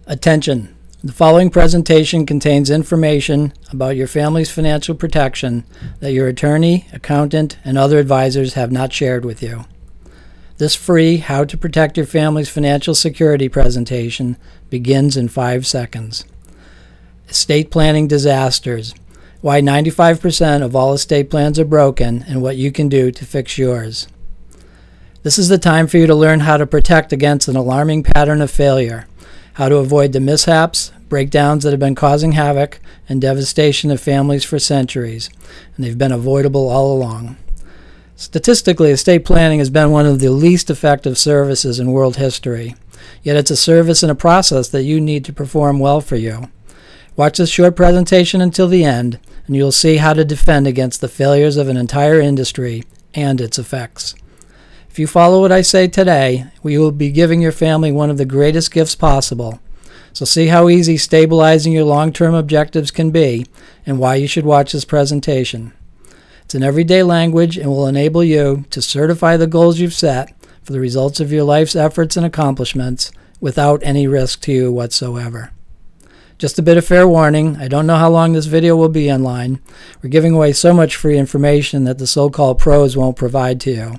Attention! The following presentation contains information about your family's financial protection that your attorney, accountant, and other advisors have not shared with you. This free How to Protect Your Family's Financial Security presentation begins in 5 seconds. Estate planning disasters. Why 95% of all estate plans are broken and what you can do to fix yours. This is the time for you to learn how to protect against an alarming pattern of failure, how to avoid the mishaps, breakdowns that have been causing havoc and devastation of families for centuries, and they've been avoidable all along. Statistically, estate planning has been one of the least effective services in world history, yet it's a service and a process that you need to perform well for you. Watch this short presentation until the end, and you'll see how to defend against the failures of an entire industry and its effects. If you follow what I say today, we will be giving your family one of the greatest gifts possible. So see how easy stabilizing your long-term objectives can be and why you should watch this presentation. It's in everyday language and will enable you to certify the goals you've set for the results of your life's efforts and accomplishments without any risk to you whatsoever. Just a bit of fair warning, I don't know how long this video will be online. We're giving away so much free information that the so-called pros won't provide to you.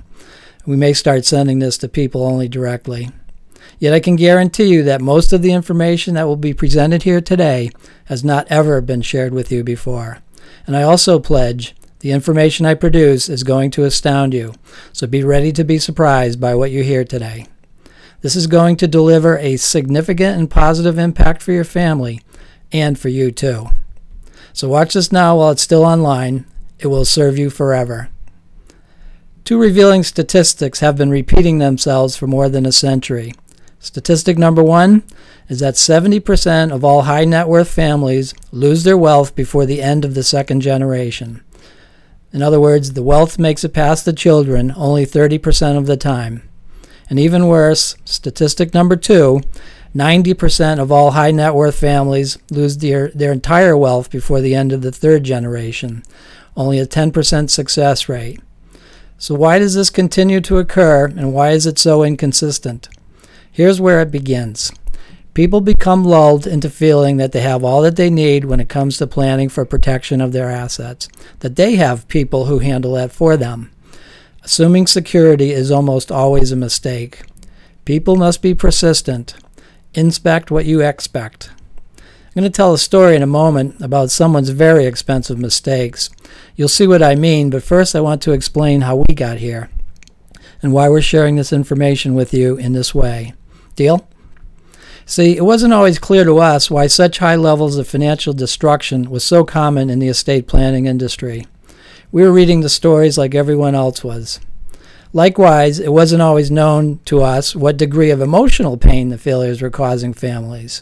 We may start sending this to people only directly. Yet I can guarantee you that most of the information that will be presented here today has not ever been shared with you before. And I also pledge the information I produce is going to astound you, so be ready to be surprised by what you hear today. This is going to deliver a significant and positive impact for your family and for you too. So watch this now while it's still online. It will serve you forever. Two revealing statistics have been repeating themselves for more than a century. Statistic number one is that 70% of all high net worth families lose their wealth before the end of the second generation. In other words, the wealth makes it past the children only 30% of the time. And even worse, statistic number two, 90% of all high net worth families lose their entire wealth before the end of the third generation, only a 10% success rate. So why does this continue to occur, and why is it so inconsistent? Here's where it begins. People become lulled into feeling that they have all that they need when it comes to planning for protection of their assets, that they have people who handle that for them. Assuming security is almost always a mistake. People must be persistent. Inspect what you expect. I'm going to tell a story in a moment about someone's very expensive mistakes. You'll see what I mean, but first I want to explain how we got here and why we're sharing this information with you in this way. Deal? See, it wasn't always clear to us why such high levels of financial destruction was so common in the estate planning industry. We were reading the stories like everyone else was. Likewise, it wasn't always known to us what degree of emotional pain the failures were causing families.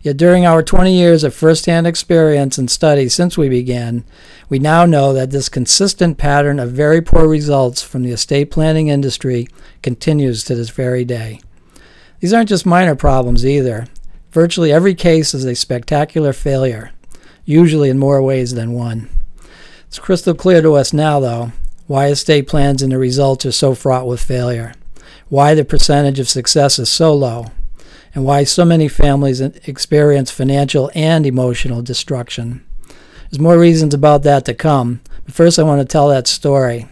Yet during our 20 years of first-hand experience and study since we began, we now know that this consistent pattern of very poor results from the estate planning industry continues to this very day. These aren't just minor problems either. Virtually every case is a spectacular failure, usually in more ways than one. It's crystal clear to us now, though, why estate plans and the results are so fraught with failure, why the percentage of success is so low, and why so many families experience financial and emotional destruction. There's more reasons about that to come, but first I want to tell that story.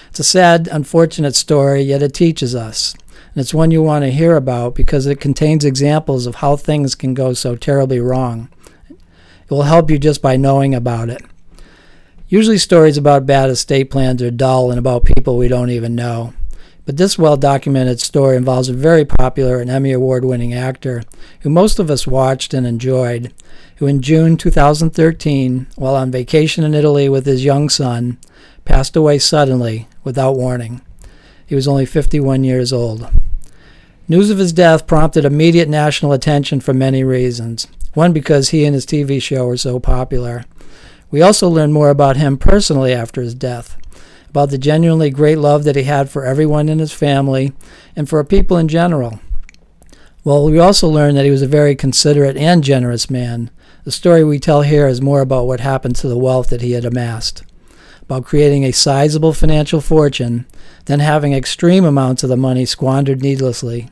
It's a sad, unfortunate story, yet it teaches us. And it's one you want to hear about because it contains examples of how things can go so terribly wrong. It will help you just by knowing about it. Usually stories about bad estate plans are dull and about people we don't even know. But this well-documented story involves a very popular and Emmy Award-winning actor who most of us watched and enjoyed, who in June 2013, while on vacation in Italy with his young son, passed away suddenly without warning. He was only 51 years old. News of his death prompted immediate national attention for many reasons. One, because he and his TV show were so popular. We also learned more about him personally after his death, about the genuinely great love that he had for everyone in his family and for people in general. Well, we also learned that he was a very considerate and generous man. The story we tell here is more about what happened to the wealth that he had amassed, about creating a sizable financial fortune, then having extreme amounts of the money squandered needlessly.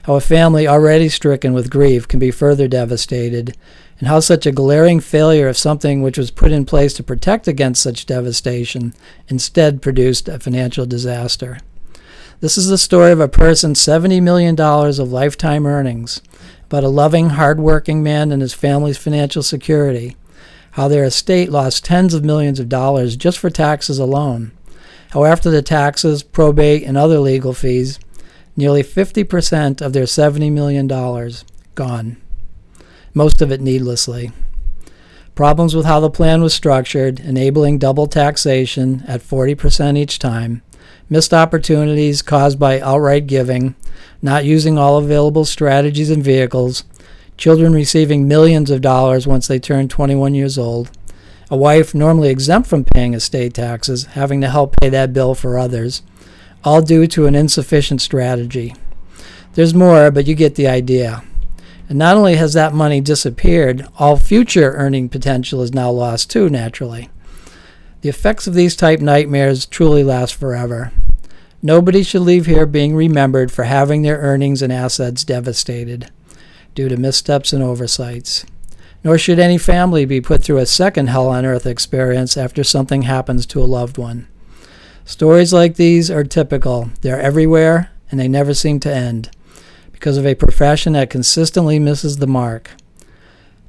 how a family already stricken with grief can be further devastated, and how such a glaring failure of something which was put in place to protect against such devastation instead produced a financial disaster. This is the story of a person's $70 million of lifetime earnings, about a loving, hard-working man and his family's financial security, how their estate lost tens of millions of dollars just for taxes alone, how after the taxes, probate, and other legal fees, nearly 50% of their $70 million gone, most of it needlessly. Problems with how the plan was structured, enabling double taxation at 40% each time, missed opportunities caused by outright giving, not using all available strategies and vehicles, children receiving millions of dollars once they turn 21 years old, a wife normally exempt from paying estate taxes having to help pay that bill for others, all due to an insufficient strategy. There's more, but you get the idea. And not only has that money disappeared, all future earning potential is now lost too, naturally. The effects of these type nightmares truly last forever. Nobody should leave here being remembered for having their earnings and assets devastated due to missteps and oversights. Nor should any family be put through a second hell-on-earth experience after something happens to a loved one. Stories like these are typical. They're everywhere, and they never seem to end, because of a profession that consistently misses the mark.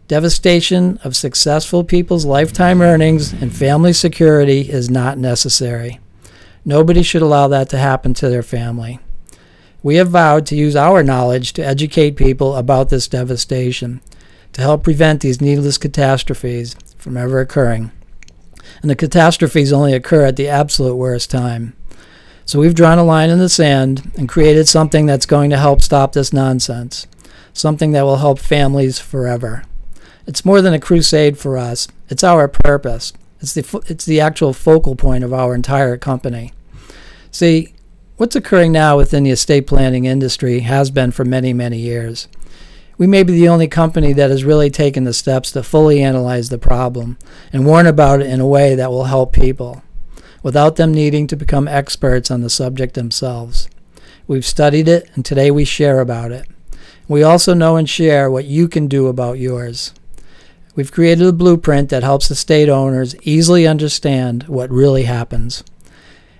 Devastation of successful people's lifetime earnings and family security is not necessary. Nobody should allow that to happen to their family. We have vowed to use our knowledge to educate people about this devastation, to help prevent these needless catastrophes from ever occurring. And the catastrophes only occur at the absolute worst time. So we've drawn a line in the sand and created something that's going to help stop this nonsense, something that will help families forever. It's more than a crusade for us. It's our purpose. It's the actual focal point of our entire company. See, what's occurring now within the estate planning industry has been for many, many years. We may be the only company that has really taken the steps to fully analyze the problem and warn about it in a way that will help people, without them needing to become experts on the subject themselves. We've studied it, and today we share about it. We also know and share what you can do about yours. We've created a blueprint that helps estate owners easily understand what really happens.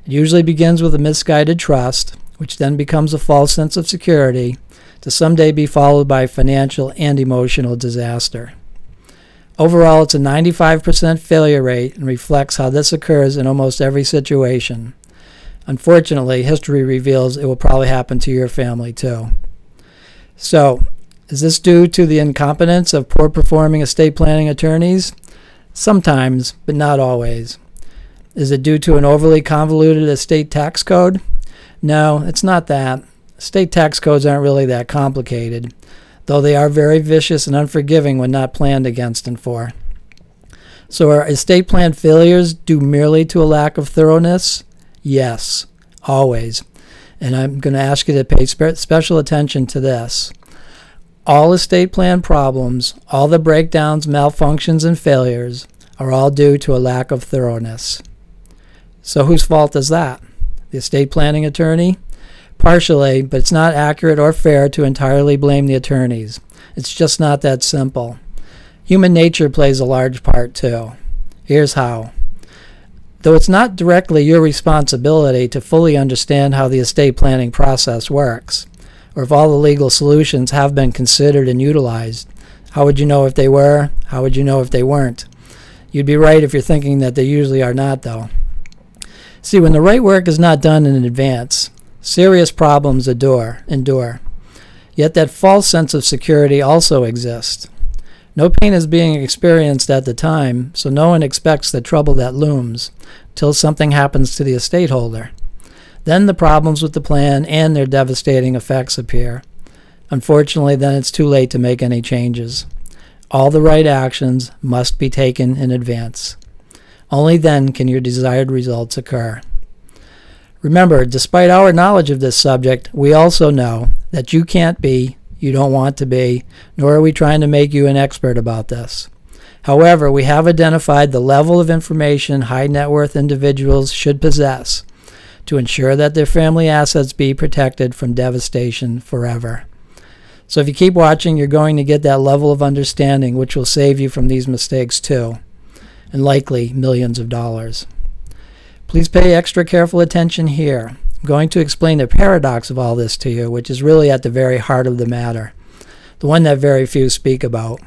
It usually begins with a misguided trust, which then becomes a false sense of security, to someday be followed by financial and emotional disaster. Overall, it's a 95% failure rate and reflects how this occurs in almost every situation. Unfortunately, history reveals it will probably happen to your family too. So, is this due to the incompetence of poor-performing estate planning attorneys? Sometimes, but not always. Is it due to an overly convoluted estate tax code? No, it's not that. Estate tax codes aren't really that complicated, though they are very vicious and unforgiving when not planned against and for. So are estate plan failures due merely to a lack of thoroughness? Yes, always. And I'm going to ask you to pay special attention to this. All estate plan problems, all the breakdowns, malfunctions, and failures are all due to a lack of thoroughness. So whose fault is that? The estate planning attorney? Partially, but it's not accurate or fair to entirely blame the attorneys. It's just not that simple. Human nature plays a large part too. Here's how. Though it's not directly your responsibility to fully understand how the estate planning process works, or if all the legal solutions have been considered and utilized, how would you know if they were? How would you know if they weren't? You'd be right if you're thinking that they usually are not, though. See, when the right work is not done in advance, serious problems endure. Yet that false sense of security also exists. No pain is being experienced at the time, so no one expects the trouble that looms till something happens to the estate holder. Then the problems with the plan and their devastating effects appear. Unfortunately, then it's too late to make any changes. All the right actions must be taken in advance. Only then can your desired results occur. Remember, despite our knowledge of this subject, we also know that you can't be, you don't want to be, nor are we trying to make you an expert about this. However, we have identified the level of information high net worth individuals should possess to ensure that their family assets be protected from devastation forever. So if you keep watching, you're going to get that level of understanding which will save you from these mistakes too, and likely millions of dollars. Please pay extra careful attention here. I'm going to explain the paradox of all this to you, which is really at the very heart of the matter, the one that very few speak about.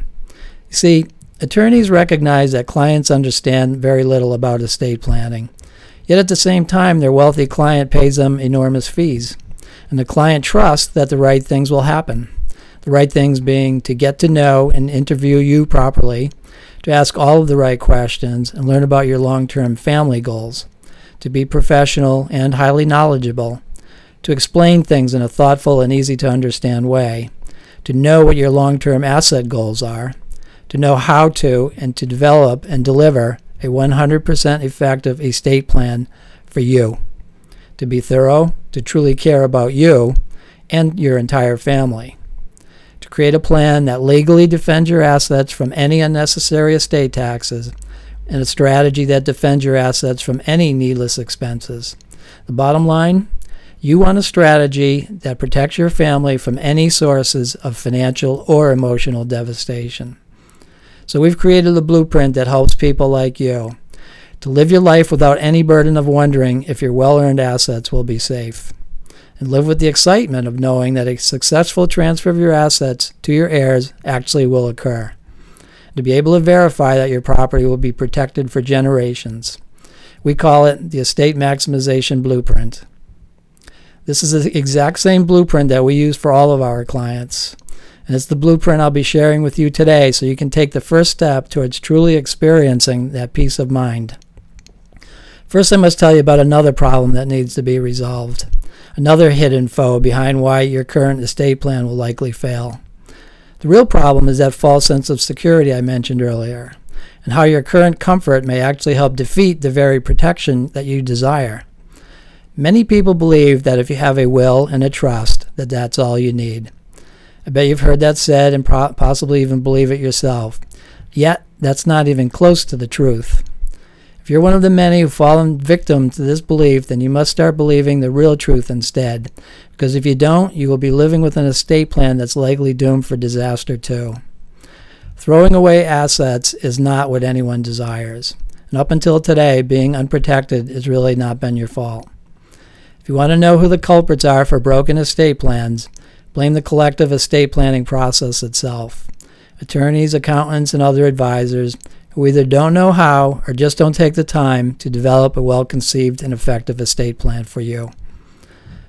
You see, attorneys recognize that clients understand very little about estate planning, yet at the same time their wealthy client pays them enormous fees, and the client trusts that the right things will happen. The right things being to get to know and interview you properly, to ask all of the right questions and learn about your long-term family goals, to be professional and highly knowledgeable, to explain things in a thoughtful and easy-to-understand way, to know what your long-term asset goals are, to know how to and to develop and deliver a 100% effective estate plan for you, to be thorough, to truly care about you and your entire family, to create a plan that legally defends your assets from any unnecessary estate taxes, and a strategy that defends your assets from any needless expenses. The bottom line, you want a strategy that protects your family from any sources of financial or emotional devastation. So we've created a blueprint that helps people like you to live your life without any burden of wondering if your well-earned assets will be safe, and live with the excitement of knowing that a successful transfer of your assets to your heirs actually will occur, to be able to verify that your property will be protected for generations. We call it the Estate Maximization Blueprint. This is the exact same blueprint that we use for all of our clients, and it's the blueprint I'll be sharing with you today so you can take the first step towards truly experiencing that peace of mind. First, I must tell you about another problem that needs to be resolved, another hidden foe behind why your current estate plan will likely fail. The real problem is that false sense of security I mentioned earlier, and how your current comfort may actually help defeat the very protection that you desire. Many people believe that if you have a will and a trust, that that's all you need. I bet you've heard that said and possibly even believe it yourself. Yet, that's not even close to the truth. If you're one of the many who've fallen victim to this belief, then you must start believing the real truth instead. Because if you don't, you will be living with an estate plan that's likely doomed for disaster too. Throwing away assets is not what anyone desires. And up until today, being unprotected has really not been your fault. If you want to know who the culprits are for broken estate plans, blame the collective estate planning process itself. Attorneys, accountants, and other advisors who either don't know how or just don't take the time to develop a well-conceived and effective estate plan for you.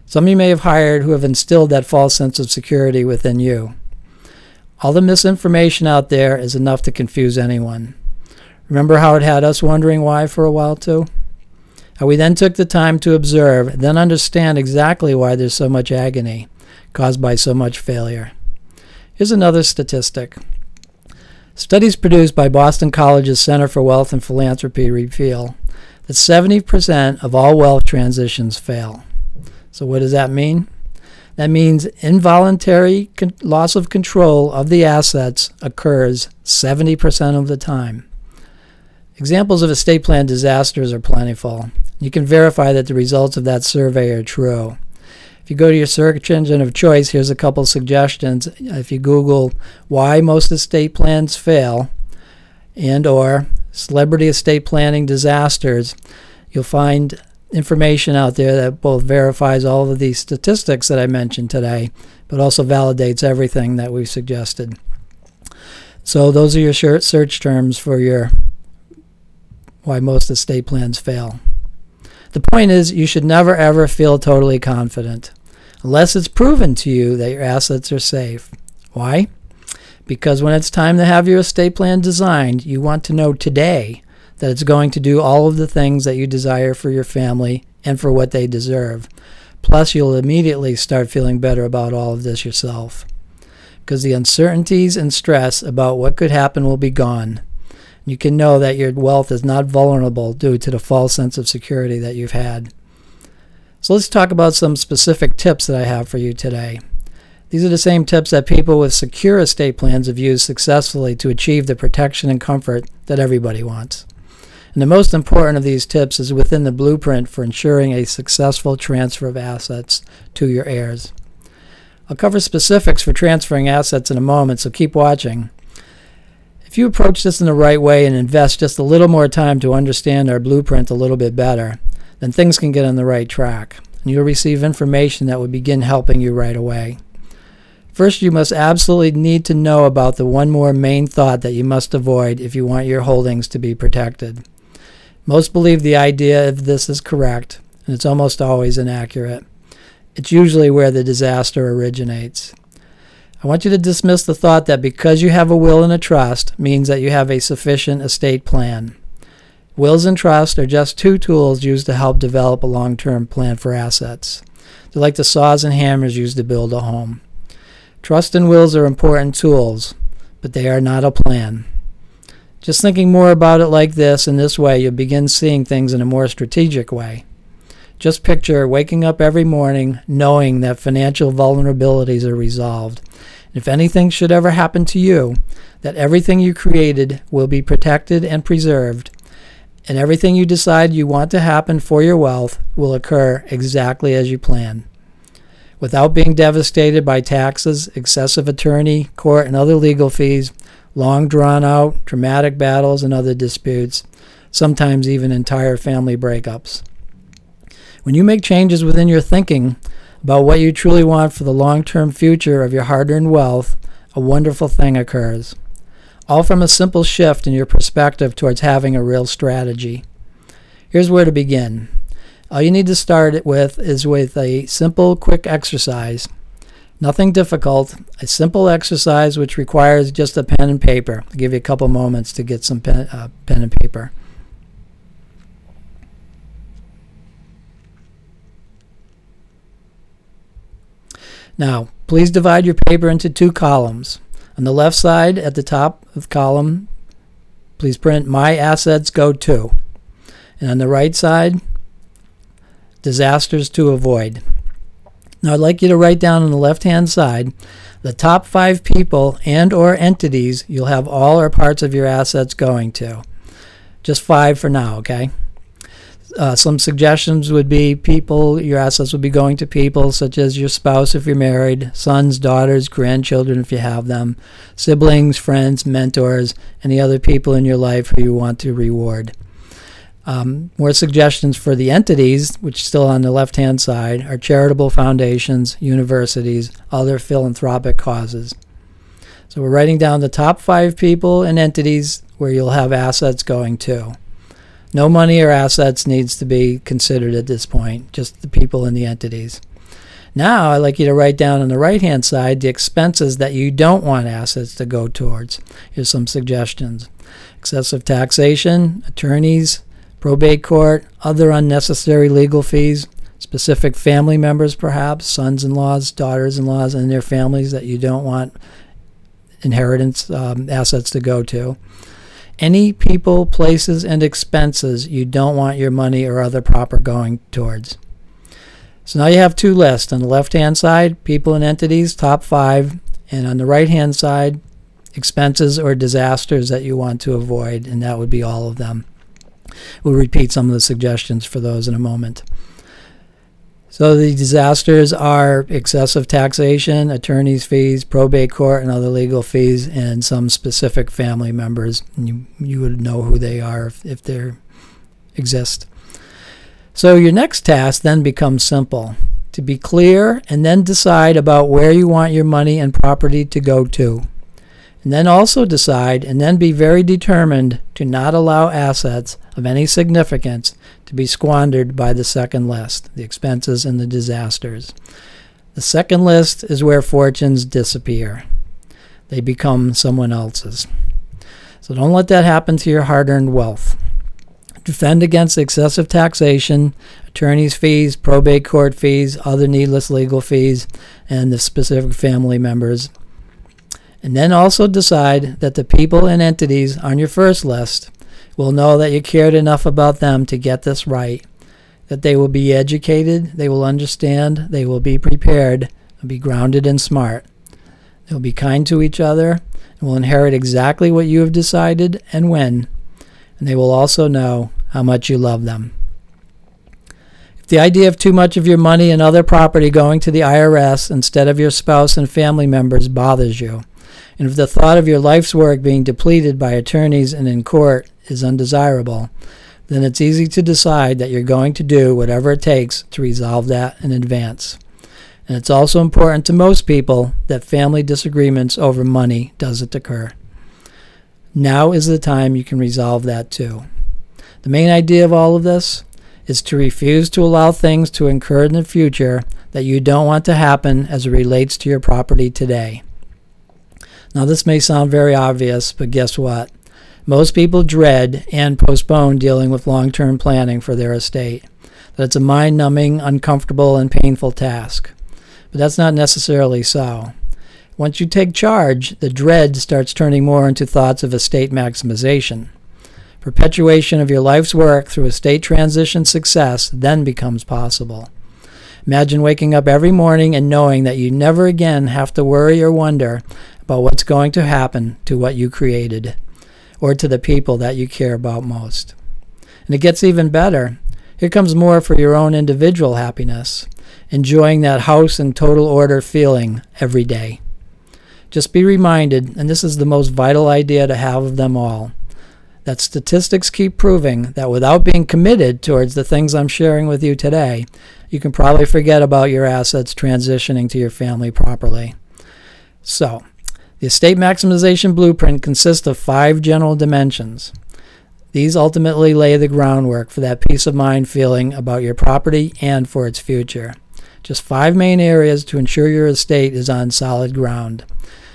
Some you may have hired who have instilled that false sense of security within you. All the misinformation out there is enough to confuse anyone. Remember how it had us wondering why for a while too? How we then took the time to observe, then understand exactly why there's so much agony caused by so much failure. Here's another statistic. Studies produced by Boston College's Center for Wealth and Philanthropy reveal that 70% of all wealth transitions fail. So what does that mean? That means involuntary loss of control of the assets occurs 70% of the time. Examples of estate plan disasters are plentiful. You can verify that the results of that survey are true. If you go to your search engine of choice, here's a couple suggestions. If you Google why most estate plans fail and or celebrity estate planning disasters, you'll find information out there that both verifies all of these statistics that I mentioned today, but also validates everything that we've suggested. So those are your search terms for your why most estate plans fail. The point is, you should never ever feel totally confident unless it's proven to you that your assets are safe. Why? Because when it's time to have your estate plan designed, you want to know today that it's going to do all of the things that you desire for your family and for what they deserve. Plus, you'll immediately start feeling better about all of this yourself, because the uncertainties and stress about what could happen will be gone. You can know that your wealth is not vulnerable due to the false sense of security that you've had. So let's talk about some specific tips that I have for you today. These are the same tips that people with secure estate plans have used successfully to achieve the protection and comfort that everybody wants. And the most important of these tips is within the blueprint for ensuring a successful transfer of assets to your heirs. I'll cover specifics for transferring assets in a moment, so keep watching. If you approach this in the right way and invest just a little more time to understand our blueprint a little bit better, then things can get on the right track, and you'll receive information that will begin helping you right away. First, you must absolutely need to know about the one more main thought that you must avoid if you want your holdings to be protected. Most believe the idea of this is correct, and it's almost always inaccurate. It's usually where the disaster originates. I want you to dismiss the thought that because you have a will and a trust means that you have a sufficient estate plan. Wills and trusts are just two tools used to help develop a long-term plan for assets. They're like the saws and hammers used to build a home. Trust and wills are important tools, but they are not a plan. Just thinking more about it like this, in this way, you'll begin seeing things in a more strategic way. Just picture waking up every morning knowing that financial vulnerabilities are resolved. If anything should ever happen to you, that everything you created will be protected and preserved, and everything you decide you want to happen for your wealth will occur exactly as you plan. Without being devastated by taxes, excessive attorney, court, and other legal fees, long drawn-out, dramatic battles and other disputes, sometimes even entire family breakups. When you make changes within your thinking about what you truly want for the long-term future of your hard-earned wealth, a wonderful thing occurs. All from a simple shift in your perspective towards having a real strategy. Here's where to begin. All you need to start with is with a simple, quick exercise. Nothing difficult, a simple exercise which requires just a pen and paper. I'll give you a couple moments to get some pen and paper. Now, please divide your paper into two columns. On the left side, at the top of the column, please print "My assets go to." And on the right side, "Disasters to avoid." Now, I'd like you to write down on the left-hand side the top 5 people and or entities you'll have all or parts of your assets going to. Just 5 for now, okay? Some suggestions would be people, your assets would be going to people such as your spouse if you're married, sons, daughters, grandchildren if you have them, siblings, friends, mentors, any other people in your life who you want to reward. More suggestions for the entities, which still on the left-hand side, are charitable foundations, universities, other philanthropic causes. So we're writing down the top 5 people and entities where you'll have assets going to. No money or assets needs to be considered at this point, just the people and the entities. Now I'd like you to write down on the right-hand side the expenses that you don't want assets to go towards. Here's some suggestions. Excessive taxation, attorneys, probate court, other unnecessary legal fees, specific family members perhaps, sons-in-laws, daughters-in-laws, and their families that you don't want inheritance assets to go to. Any people, places, and expenses you don't want your money or other property going towards. So now you have 2 lists. On the left-hand side, people and entities, top 5, and on the right-hand side, expenses or disasters that you want to avoid, and that would be all of them. We'll repeat some of the suggestions for those in a moment. So the disasters are excessive taxation, attorney's fees, probate court, and other legal fees, and some specific family members. And you would know who they are if they exist. So your next task then becomes simple. To be clear and then decide about where you want your money and property to go to. And then also decide and then be very determined to not allow assets of any significance to be squandered by the second list, the expenses and the disasters. The second list is where fortunes disappear. They become someone else's. So don't let that happen to your hard-earned wealth. Defend against excessive taxation, attorney's fees, probate court fees, other needless legal fees, and the specific family members. And then also decide that the people and entities on your first list will know that you cared enough about them to get this right, that they will be educated, they will understand, they will be prepared, they'll be grounded and smart. They'll be kind to each other and will inherit exactly what you have decided and when, and they will also know how much you love them. If The idea of too much of your money and other property going to the IRS instead of your spouse and family members bothers you, and if the thought of your life's work being depleted by attorneys and in court is undesirable, then it's easy to decide that you're going to do whatever it takes to resolve that in advance. And it's also important to most people that family disagreements over money doesn't occur. Now is the time you can resolve that too. The main idea of all of this is to refuse to allow things to occur in the future that you don't want to happen as it relates to your property today. Now this may sound very obvious, but guess what? Most people dread and postpone dealing with long-term planning for their estate. That it's a mind-numbing, uncomfortable, and painful task. But that's not necessarily so. Once you take charge, the dread starts turning more into thoughts of estate maximization. Perpetuation of your life's work through estate transition success then becomes possible. Imagine waking up every morning and knowing that you never again have to worry or wonder about what's going to happen to what you created, or to the people that you care about most. And it gets even better. Here comes more for your own individual happiness, enjoying that house in total order feeling every day. Just be reminded, and this is the most vital idea to have of them all, that statistics keep proving that without being committed towards the things I'm sharing with you today, you can probably forget about your assets transitioning to your family properly. So, the estate maximization blueprint consists of 5 general dimensions. These ultimately lay the groundwork for that peace of mind feeling about your property and for its future. Just 5 main areas to ensure your estate is on solid ground.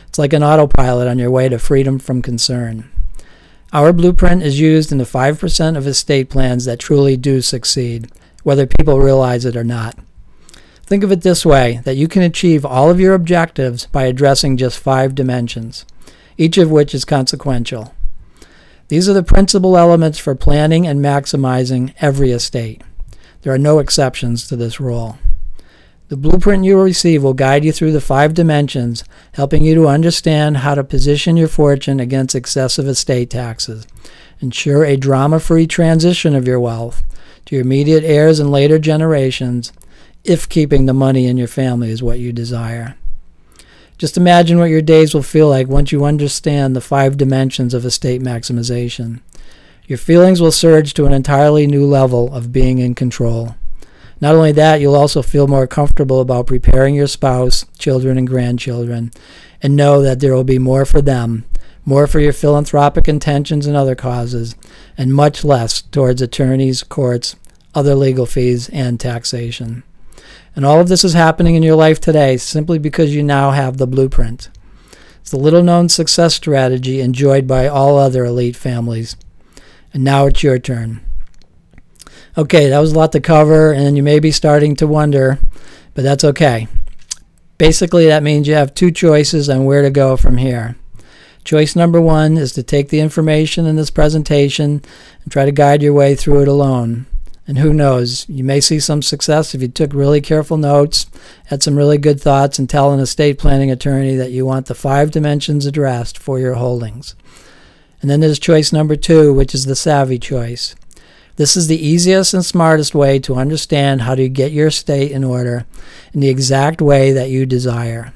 It's like an autopilot on your way to freedom from concern. Our blueprint is used in the 5% of estate plans that truly do succeed, whether people realize it or not. Think of it this way, that you can achieve all of your objectives by addressing just 5 dimensions, each of which is consequential. These are the principal elements for planning and maximizing every estate. There are no exceptions to this rule. The blueprint you will receive will guide you through the 5 dimensions, helping you to understand how to position your fortune against excessive estate taxes, ensure a drama-free transition of your wealth to your immediate heirs and later generations, if keeping the money in your family is what you desire. Just imagine what your days will feel like once you understand the 5 dimensions of estate maximization. Your feelings will surge to an entirely new level of being in control. Not only that, you'll also feel more comfortable about preparing your spouse, children, and grandchildren, and know that there will be more for them, more for your philanthropic intentions and other causes, and much less towards attorneys, courts, other legal fees, and taxation. And all of this is happening in your life today simply because you now have the blueprint. It's the little-known success strategy enjoyed by all other elite families. And now it's your turn. Okay, that was a lot to cover, and you may be starting to wonder, but that's okay. Basically, that means you have 2 choices on where to go from here. Choice number 1 is to take the information in this presentation and try to guide your way through it alone. And who knows, you may see some success if you took really careful notes, had some really good thoughts, and tell an estate planning attorney that you want the 5 dimensions addressed for your holdings. And then there's choice number 2, which is the savvy choice. This is the easiest and smartest way to understand how to get your estate in order in the exact way that you desire.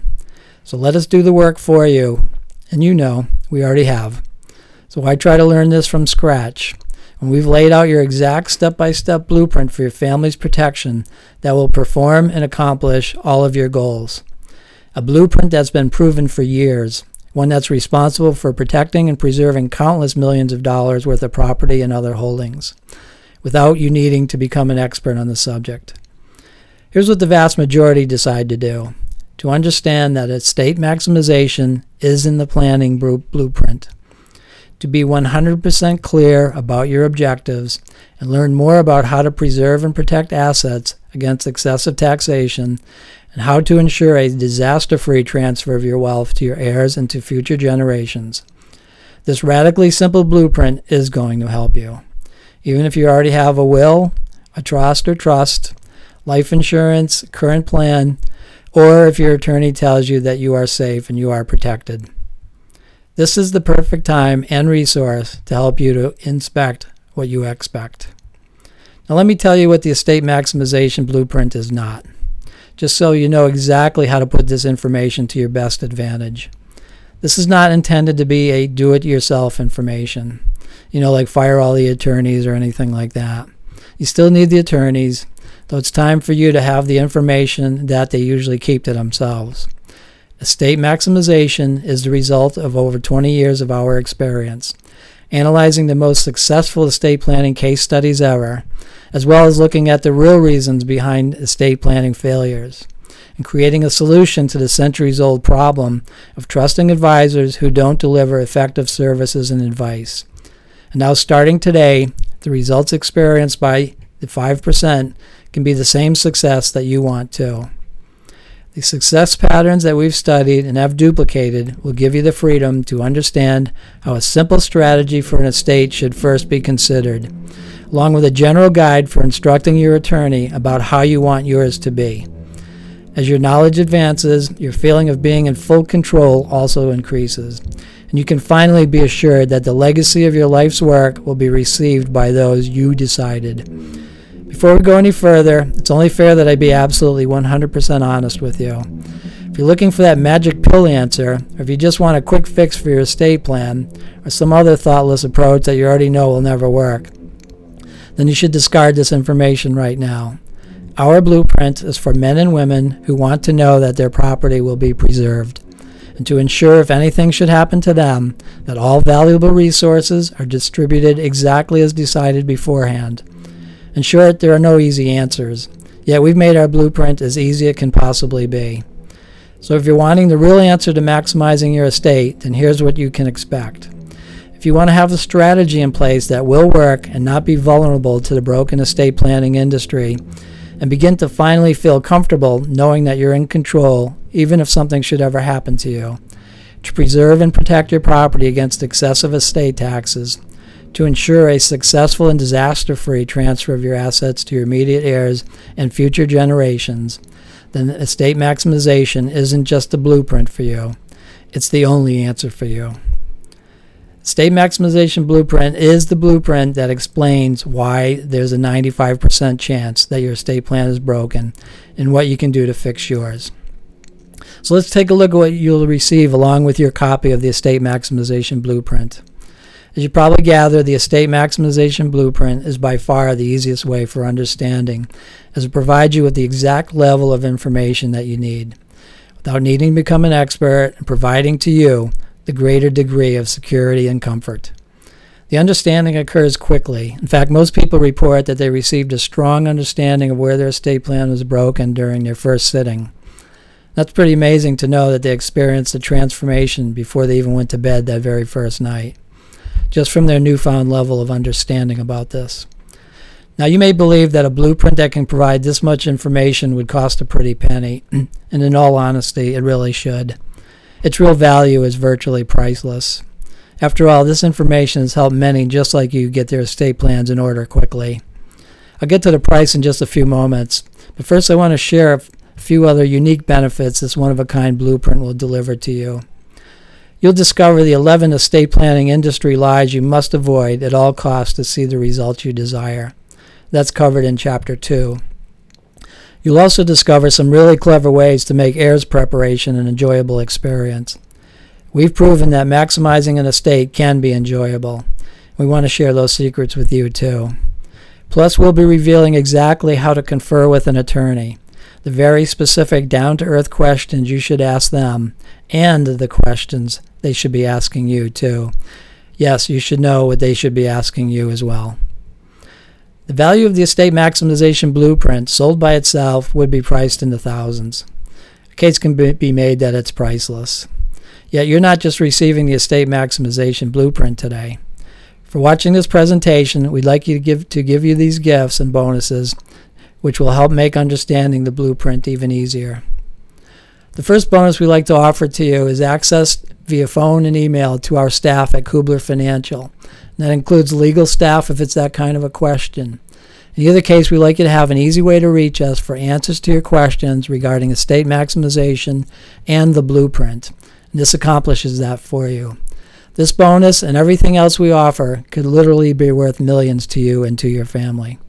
So let us do the work for you. And you know, we already have. So why try to learn this from scratch? When we've laid out your exact step-by-step blueprint for your family's protection that will perform and accomplish all of your goals. A blueprint that's been proven for years. One that's responsible for protecting and preserving countless millions of dollars worth of property and other holdings, without you needing to become an expert on the subject. Here's what the vast majority decide to do. To understand that estate maximization is in the planning blueprint. To be 100% clear about your objectives and learn more about how to preserve and protect assets against excessive taxation and how to ensure a disaster-free transfer of your wealth to your heirs and to future generations. This radically simple blueprint is going to help you. Even if you already have a will, a trust or trust, life insurance, current plan, or if your attorney tells you that you are safe and you are protected. This is the perfect time and resource to help you to inspect what you expect. Now let me tell you what the estate maximization blueprint is not, just so you know exactly how to put this information to your best advantage. This is not intended to be a do-it-yourself information, like fire all the attorneys or anything like that. You still need the attorneys, though it's time for you to have the information that they usually keep to themselves. Estate maximization is the result of over 20 years of our experience, analyzing the most successful estate planning case studies ever, as well as looking at the real reasons behind estate planning failures, and creating a solution to the centuries-old problem of trusting advisors who don't deliver effective services and advice. And now, starting today, the results experienced by the 5% can be the same success that you want too. The success patterns that we've studied and have duplicated will give you the freedom to understand how a simple strategy for an estate should first be considered, along with a general guide for instructing your attorney about how you want yours to be. As your knowledge advances, your feeling of being in full control also increases, and you can finally be assured that the legacy of your life's work will be received by those you decided. Before we go any further, it's only fair that I be absolutely 100% honest with you. If you're looking for that magic pill answer, or if you just want a quick fix for your estate plan, or some other thoughtless approach that you already know will never work, then you should discard this information right now. Our blueprint is for men and women who want to know that their property will be preserved, and to ensure if anything should happen to them, that all valuable resources are distributed exactly as decided beforehand. In short, there are no easy answers, yet we've made our blueprint as easy as it can possibly be. So if you're wanting the real answer to maximizing your estate, then here's what you can expect. If you want to have a strategy in place that will work and not be vulnerable to the broken estate planning industry, and begin to finally feel comfortable knowing that you're in control, even if something should ever happen to you, to preserve and protect your property against excessive estate taxes, to ensure a successful and disaster-free transfer of your assets to your immediate heirs and future generations, then estate maximization isn't just a blueprint for you. It's the only answer for you. Estate maximization blueprint is the blueprint that explains why there's a 95% chance that your estate plan is broken and what you can do to fix yours. So let's take a look at what you'll receive along with your copy of the estate maximization blueprint. As you probably gather, the estate maximization blueprint is by far the easiest way for understanding, as it provides you with the exact level of information that you need, without needing to become an expert, and providing to you the greater degree of security and comfort. The understanding occurs quickly. In fact, most people report that they received a strong understanding of where their estate plan was broken during their first sitting. That's pretty amazing to know that they experienced a transformation before they even went to bed that very first night, just from their newfound level of understanding about this. Now, you may believe that a blueprint that can provide this much information would cost a pretty penny, and in all honesty, it really should. Its real value is virtually priceless. After all, this information has helped many just like you get their estate plans in order quickly. I'll get to the price in just a few moments, but first I want to share a few other unique benefits this one-of-a-kind blueprint will deliver to you. You'll discover the 11 estate planning industry lies you must avoid at all costs to see the results you desire. That's covered in Chapter 2. You'll also discover some really clever ways to make heirs preparation an enjoyable experience. We've proven that maximizing an estate can be enjoyable. We want to share those secrets with you too. Plus, we'll be revealing exactly how to confer with an attorney, the very specific down-to-earth questions you should ask them, and the questions they should be asking you too. Yes, you should know what they should be asking you as well. The value of the estate maximization blueprint sold by itself would be priced in the thousands. A case can be made that it's priceless. Yet you're not just receiving the estate maximization blueprint today. For watching this presentation, we'd like you to give you these gifts and bonuses, which will help make understanding the blueprint even easier. The first bonus we like to offer to you is access via phone and email to our staff at Kubler Financial. And that includes legal staff if it's that kind of a question. In either case, we'd like you to have an easy way to reach us for answers to your questions regarding estate maximization and the blueprint. And this accomplishes that for you. This bonus and everything else we offer could literally be worth millions to you and to your family.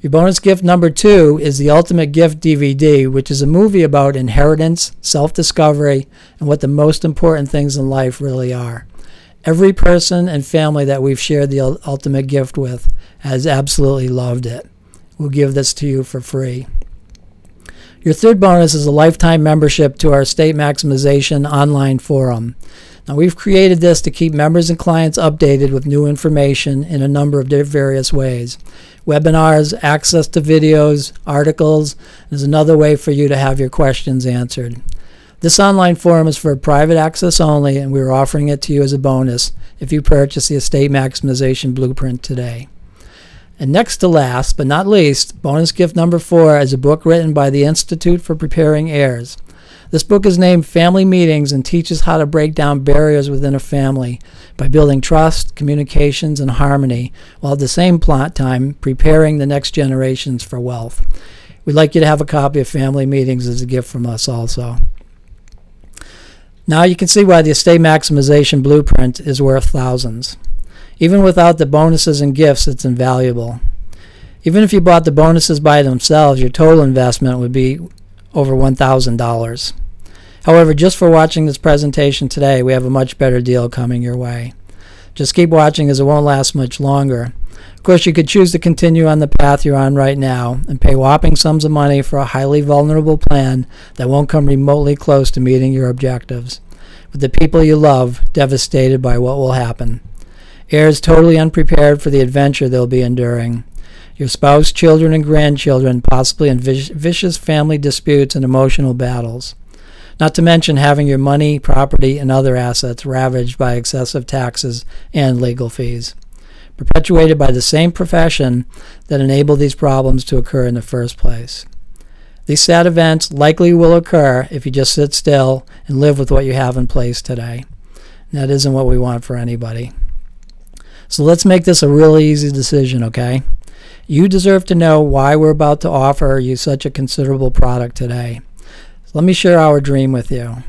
Your bonus gift number 2 is the Ultimate Gift DVD, which is a movie about inheritance, self-discovery, and what the most important things in life really are. Every person and family that we've shared the Ultimate Gift with has absolutely loved it. We'll give this to you for free. Your third bonus is a lifetime membership to our estate maximization online forum. Now, we've created this to keep members and clients updated with new information in a number of various ways. Webinars, access to videos, articles is another way for you to have your questions answered. This online forum is for private access only, and we're offering it to you as a bonus if you purchase the Estate Maximization Blueprint today. And next to last, but not least, bonus gift number 4 is a book written by the Institute for Preparing Heirs. This book is named Family Meetings and teaches how to break down barriers within a family by building trust, communications, and harmony, while at the same time preparing the next generations for wealth. We'd like you to have a copy of Family Meetings as a gift from us also. Now you can see why the Estate Maximization Blueprint is worth thousands. Even without the bonuses and gifts, it's invaluable. Even if you bought the bonuses by themselves, your total investment would be over $1,000. However, just for watching this presentation today, we have a much better deal coming your way. Just keep watching, as it won't last much longer. Of course, you could choose to continue on the path you're on right now and pay whopping sums of money for a highly vulnerable plan that won't come remotely close to meeting your objectives, with the people you love devastated by what will happen. Heirs totally unprepared for the adventure they'll be enduring. Your spouse, children, and grandchildren possibly in vicious family disputes and emotional battles. Not to mention having your money, property, and other assets ravaged by excessive taxes and legal fees, perpetuated by the same profession that enabled these problems to occur in the first place. These sad events likely will occur if you just sit still and live with what you have in place today. And that isn't what we want for anybody. So let's make this a really easy decision, okay? You deserve to know why we're about to offer you such a considerable product today. So let me share our dream with you.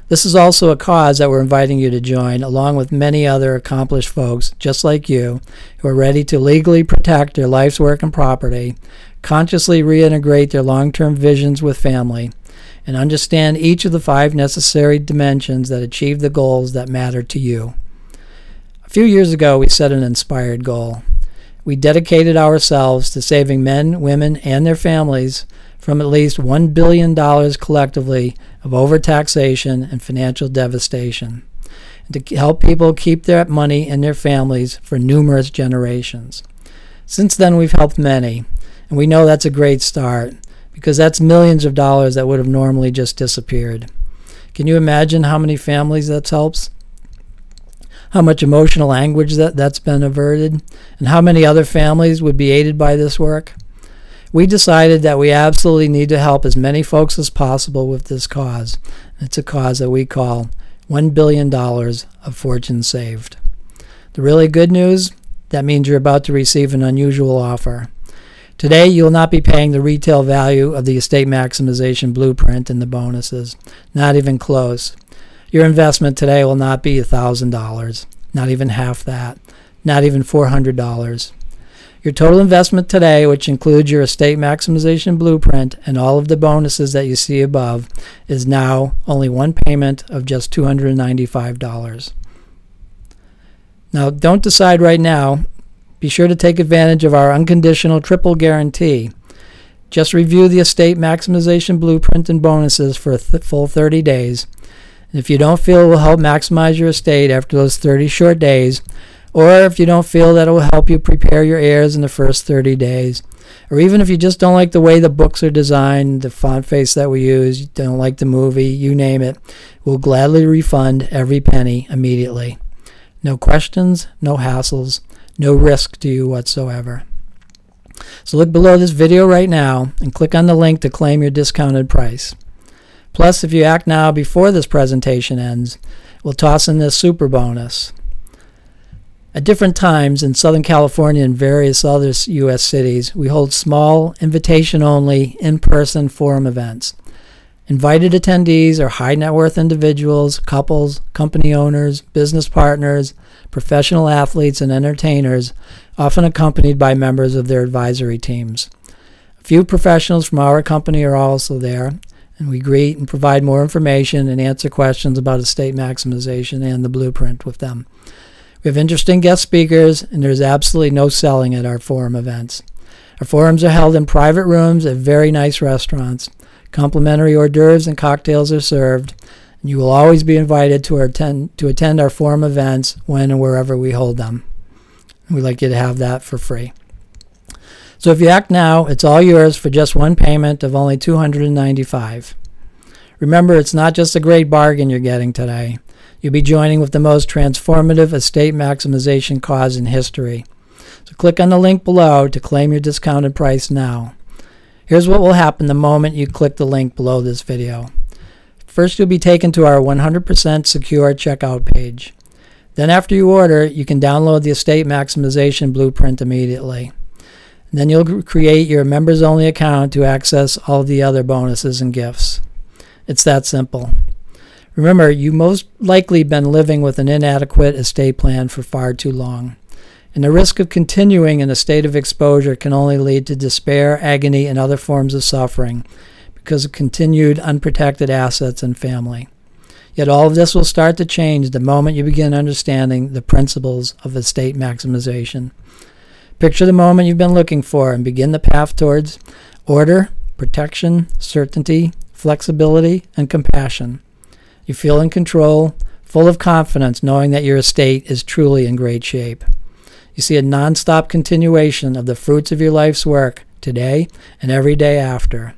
This is also a cause that we're inviting you to join, along with many other accomplished folks just like you who are ready to legally protect their life's work and property, consciously reintegrate their long-term visions with family, and understand each of the 5 necessary dimensions that achieve the goals that matter to you. A few years ago, we set an inspired goal. We dedicated ourselves to saving men, women, and their families from at least $1 billion collectively of overtaxation and financial devastation, and to help people keep their money and their families for numerous generations. Since then, we've helped many, and we know that's a great start, because that's millions of dollars that would have normally just disappeared. Can you imagine how many families that helps? How much emotional anguish that's been averted, and how many other families would be aided by this work? We decided that we absolutely need to help as many folks as possible with this cause. It's a cause that we call $1 billion of fortune saved. The really good news, that means you're about to receive an unusual offer. Today, you'll not be paying the retail value of the Estate Maximization Blueprint and the bonuses. Not even close. Your investment today will not be $1,000, not even half that, not even $400. Your total investment today, which includes your Estate Maximization Blueprint and all of the bonuses that you see above, is now only one payment of just $295. Now, don't decide right now. Be sure to take advantage of our unconditional triple guarantee. Just review the Estate Maximization Blueprint and bonuses for a full 30 days. And if you don't feel it will help maximize your estate after those 30 short days, or if you don't feel that it will help you prepare your heirs in the first 30 days, or even if you just don't like the way the books are designed, the font face that we use, you don't like the movie, you name it, we'll gladly refund every penny immediately. No questions, no hassles, no risk to you whatsoever. So look below this video right now and click on the link to claim your discounted price. Plus, if you act now before this presentation ends, we'll toss in this super bonus. At different times in Southern California and various other U.S. cities, we hold small, invitation-only, in-person forum events. Invited attendees are high net worth individuals, couples, company owners, business partners, professional athletes, and entertainers, often accompanied by members of their advisory teams. A few professionals from our company are also there, and we greet and provide more information and answer questions about estate maximization and the blueprint with them. We have interesting guest speakers, and there's absolutely no selling at our forum events. Our forums are held in private rooms at very nice restaurants. Complimentary hors d'oeuvres and cocktails are served, and you will always be invited to attend our forum events when and wherever we hold them. We'd like you to have that for free. So if you act now, it's all yours for just one payment of only $295. Remember, it's not just a great bargain you're getting today. You'll be joining with the most transformative estate maximization cause in history. So click on the link below to claim your discounted price now. Here's what will happen the moment you click the link below this video. First, you'll be taken to our 100% secure checkout page. Then after you order, you can download the estate maximization blueprint immediately. And then you'll create your members-only account to access all the other bonuses and gifts. It's that simple. Remember, you most likely been living with an inadequate estate plan for far too long. And the risk of continuing in a state of exposure can only lead to despair, agony, and other forms of suffering because of continued unprotected assets and family. Yet all of this will start to change the moment you begin understanding the principles of estate maximization. Picture the moment you've been looking for and begin the path towards order, protection, certainty, flexibility, and compassion. You feel in control, full of confidence, knowing that your estate is truly in great shape. You see a non-stop continuation of the fruits of your life's work today and every day after.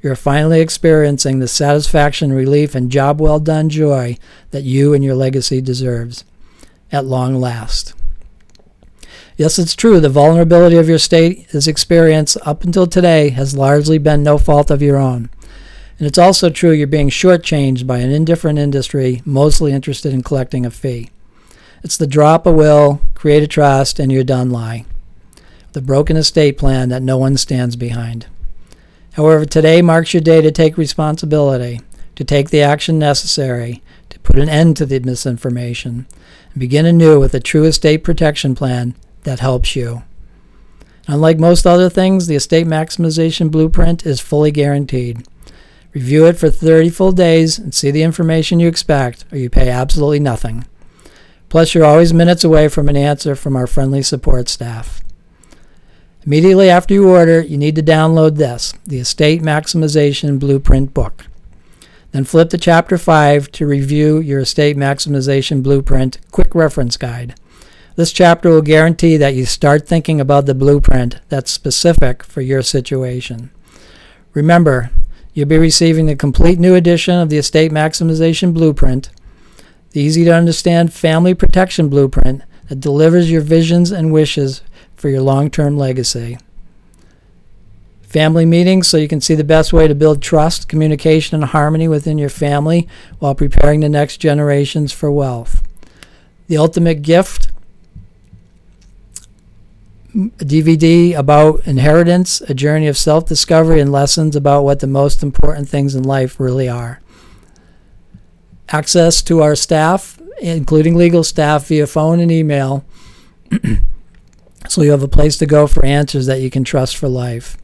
You're finally experiencing the satisfaction, relief, and job well done joy that you and your legacy deserves at long last. Yes, it's true, the vulnerability of your estate's experience up until today has largely been no fault of your own. And it's also true you're being shortchanged by an indifferent industry mostly interested in collecting a fee. It's the drop a will, create a trust, and you're done lie. The broken estate plan that no one stands behind. However, today marks your day to take responsibility, to take the action necessary, to put an end to the misinformation, and begin anew with a true estate protection plan that helps you. Unlike most other things, the estate maximization blueprint is fully guaranteed. Review it for 30 full days and see the information you expect, or you pay absolutely nothing. Plus, you're always minutes away from an answer from our friendly support staff. Immediately after you order, you need to download this, the Estate Maximization Blueprint book. Then flip to Chapter 5 to review your Estate Maximization Blueprint Quick Reference Guide. This chapter will guarantee that you start thinking about the blueprint that's specific for your situation. Remember, you'll be receiving the complete new edition of the Estate Maximization Blueprint, the easy-to-understand Family Protection Blueprint that delivers your visions and wishes for your long-term legacy. Family meetings so you can see the best way to build trust, communication, and harmony within your family while preparing the next generations for wealth. The ultimate gift, a DVD about inheritance, a journey of self-discovery and lessons about what the most important things in life really are. Access to our staff, including legal staff, via phone and email, so you have a place to go for answers that you can trust for life.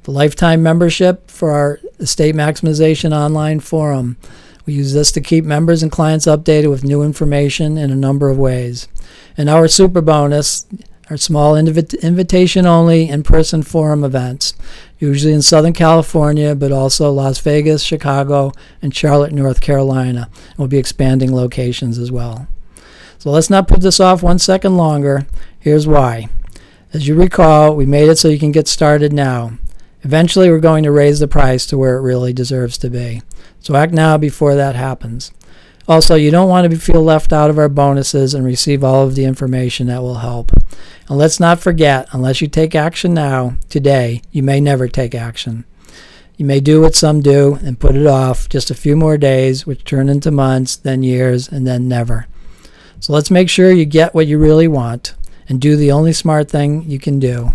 The lifetime membership for our Estate Maximization online forum. We use this to keep members and clients updated with new information in a number of ways. And our super bonus, our small invitation-only in-person forum events, usually in Southern California, but also Las Vegas, Chicago, and Charlotte, North Carolina. We'll be expanding locations as well. So let's not put this off 1 second longer. Here's why. As you recall, we made it so you can get started now. Eventually, we're going to raise the price to where it really deserves to be. So act now before that happens. Also, you don't want to feel left out of our bonuses and receive all of the information that will help. And let's not forget, unless you take action now, today, you may never take action. You may do what some do and put it off just a few more days, which turn into months, then years, and then never. So let's make sure you get what you really want and do the only smart thing you can do.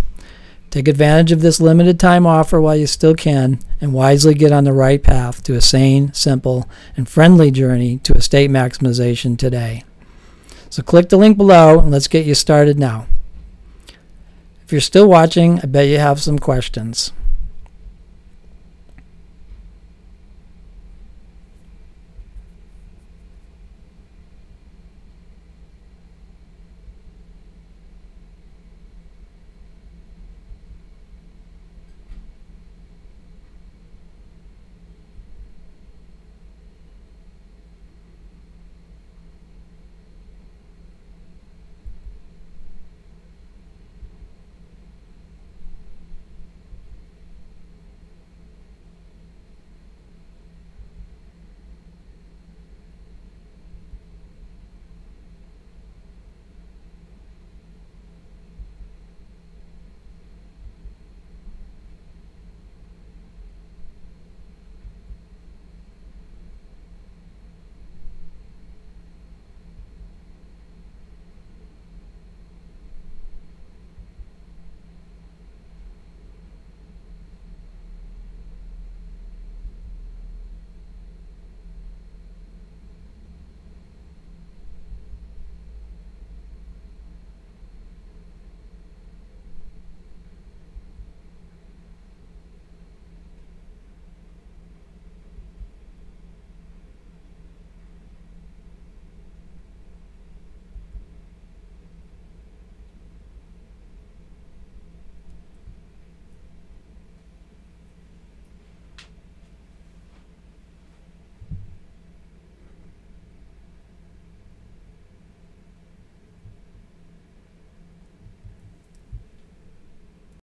Take advantage of this limited time offer while you still can, and wisely get on the right path to a sane, simple, and friendly journey to estate maximization today. So click the link below and let's get you started now. If you're still watching, I bet you have some questions.